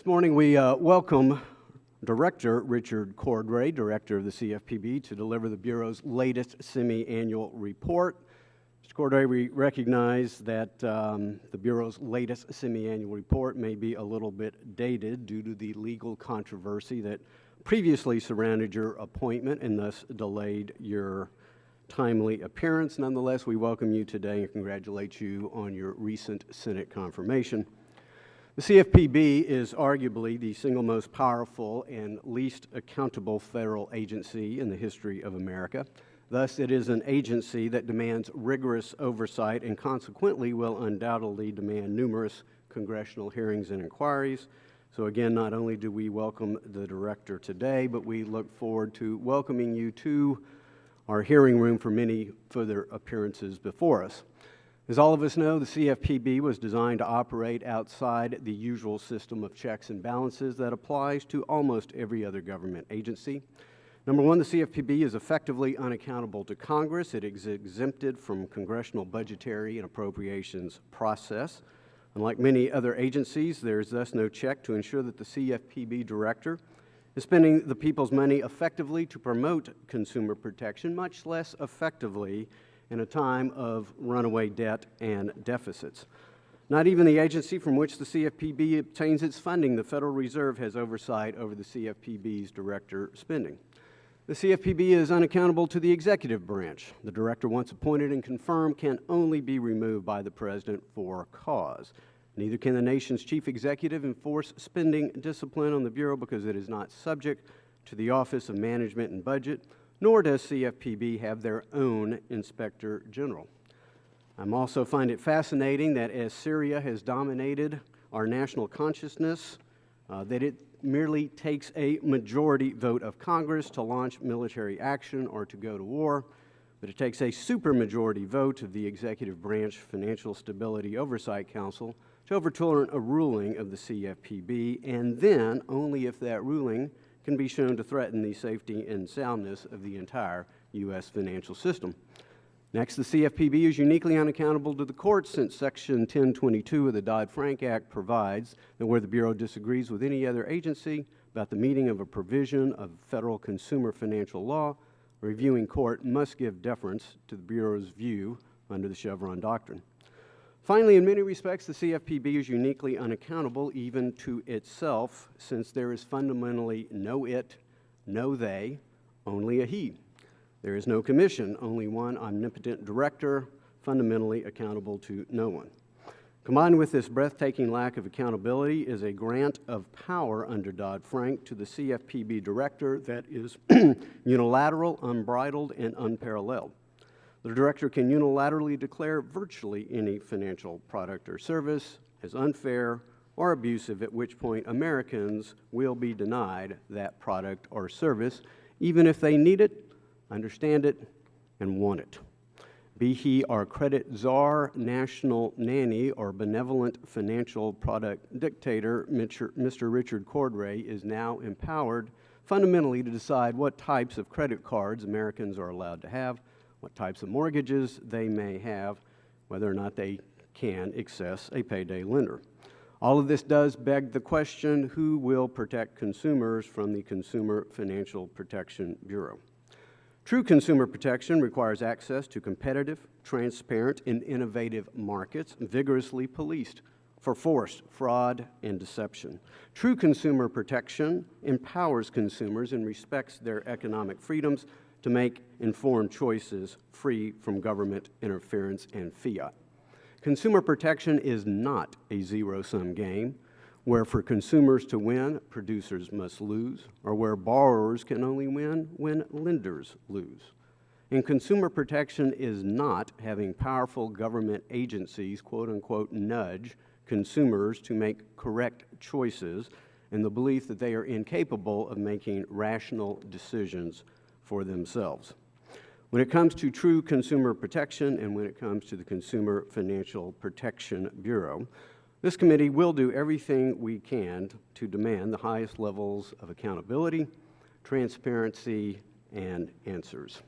This morning we welcome Director Richard Cordray, Director of the CFPB, to deliver the Bureau's latest semi-annual report. Mr. Cordray, we recognize that the Bureau's latest semi-annual report may be a little bit dated due to the legal controversy that previously surrounded your appointment and thus delayed your timely appearance. Nonetheless, we welcome you today and congratulate you on your recent Senate confirmation. The CFPB is arguably the single most powerful and least accountable federal agency in the history of America. Thus, it is an agency that demands rigorous oversight and consequently will undoubtedly demand numerous congressional hearings and inquiries. So again, not only do we welcome the Director today, but we look forward to welcoming you to our hearing room for many further appearances before us. As all of us know, the CFPB was designed to operate outside the usual system of checks and balances that applies to almost every other government agency. Number one, the CFPB is effectively unaccountable to Congress. It is exempted from Congressional budgetary and appropriations process. Unlike many other agencies, there is thus no check to ensure that the CFPB Director is spending the people's money effectively to promote consumer protection, much less effectively in a time of runaway debt and deficits. Not even the agency from which the CFPB obtains its funding, the Federal Reserve, has oversight over the CFPB's director spending. The CFPB is unaccountable to the executive branch. The director, once appointed and confirmed, can only be removed by the President for cause. Neither can the nation's chief executive enforce spending discipline on the Bureau because it is not subject to the Office of Management and Budget, nor does CFPB have their own Inspector General. I also find it fascinating that as Syria has dominated our national consciousness, that it merely takes a majority vote of Congress to launch military action or to go to war, but it takes a supermajority vote of the Executive Branch Financial Stability Oversight Council to overturn a ruling of the CFPB, and then only if that ruling can be shown to threaten the safety and soundness of the entire U.S. financial system. Next, the CFPB is uniquely unaccountable to the courts since Section 1022 of the Dodd-Frank Act provides that where the Bureau disagrees with any other agency about the meaning of a provision of federal consumer financial law, a reviewing court must give deference to the Bureau's view under the Chevron doctrine. Finally, in many respects, the CFPB is uniquely unaccountable even to itself, since there is fundamentally no it, no they, only a he. There is no commission, only one omnipotent director, fundamentally accountable to no one. Combined with this breathtaking lack of accountability is a grant of power under Dodd-Frank to the CFPB director that is unilateral, unbridled, and unparalleled. The director can unilaterally declare virtually any financial product or service as unfair or abusive, at which point Americans will be denied that product or service, even if they need it, understand it, and want it. Be he our credit czar, national nanny, or benevolent financial product dictator, Mr. Richard Cordray is now empowered fundamentally to decide what types of credit cards Americans are allowed to have, what types of mortgages they may have, whether or not they can access a payday lender. All of this does beg the question, who will protect consumers from the Consumer Financial Protection Bureau? True consumer protection requires access to competitive, transparent, and innovative markets vigorously policed for forced fraud and deception. True consumer protection empowers consumers and respects their economic freedoms to make informed choices free from government interference and fiat. Consumer protection is not a zero-sum game where for consumers to win, producers must lose, or where borrowers can only win when lenders lose. And consumer protection is not having powerful government agencies, quote-unquote, nudge consumers to make correct choices in the belief that they are incapable of making rational decisions for themselves. When it comes to true consumer protection and when it comes to the Consumer Financial Protection Bureau, this committee will do everything we can to demand the highest levels of accountability, transparency, and answers.